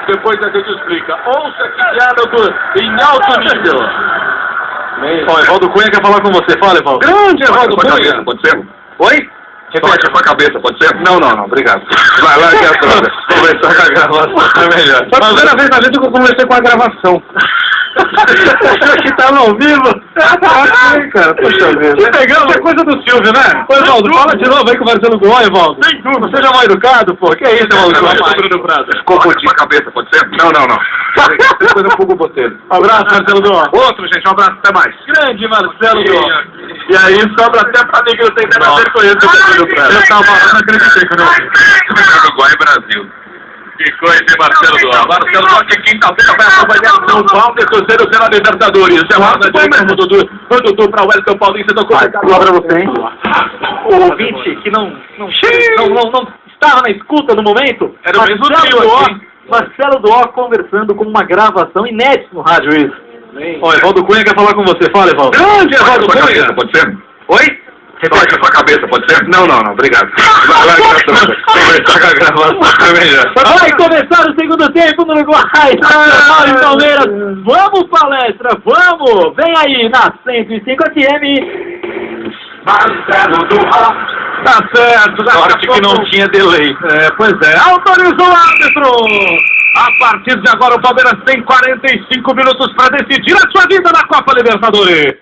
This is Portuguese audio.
Depois a gente explica. Ouça que diálogo em alto nível. Ó, Evaldo Cunha quer falar com você. Fala, Evaldo. Grande Evaldo Cunha. Cabeça, pode ser? Oi? Repete a sua cabeça, pode ser? Não, obrigado. Vai lá, que é a droga. Conversar com a gravação é melhor. Foi a primeira vez na vida que eu comecei com a gravação. Achou que tava ao vivo? Cara, poxa vida. Que legal, é coisa do Silvio, né? Ô, Evaldo, fala de novo aí com o Marcelo Duó, Evaldo. Sem dúvida. Você já é mal educado, pô? Que é isso, Evaldo Duó? Escova a sua cabeça, pode ser? Não. Depois eu pulo você. Um abraço, Marcelo Duó. Outro, gente, um abraço, até mais. Grande Marcelo Duó. E aí sobra até pra mim que eu tenho que ver com esse Marcelo Duó. Eu tava falando, acreditei quando eu ouvi. Uruguai e Brasil. Que coisa, hein, Marcelo Duó? Marcelo Duó, que quinta-feira vai acompanhar o São Paulo e Cruzeiro pela Libertadores. É uma direção do Dudu para o Wellington Paulista. Tocou Vai, pra você, hein? O ouvinte que não estava na escuta no momento, Era o mesmo Marcelo trio Duó, aqui. Marcelo Duó conversando com uma gravação inédita no rádio isso. Ó, Evaldo Cunha quer falar com você. Fala, Evaldo. Grande Evaldo Sua cabeça, Cunha. pode ser? Oi? Repete a sua cabeça, pode ser? Não, obrigado. Vai lá, que é a droga. Conversar com a gravação é melhor. Vai começar o segundo tempo no Uruguai, Nacional e Palmeiras. Vamos, palestra, vamos! Vem aí na 105 FM. Marcelo Duó. Tá certo. Sorte que não tinha delay. Pois é. Autorizou o árbitro. A partir de agora o Palmeiras tem 45 minutos para decidir a sua vida na Copa Libertadores.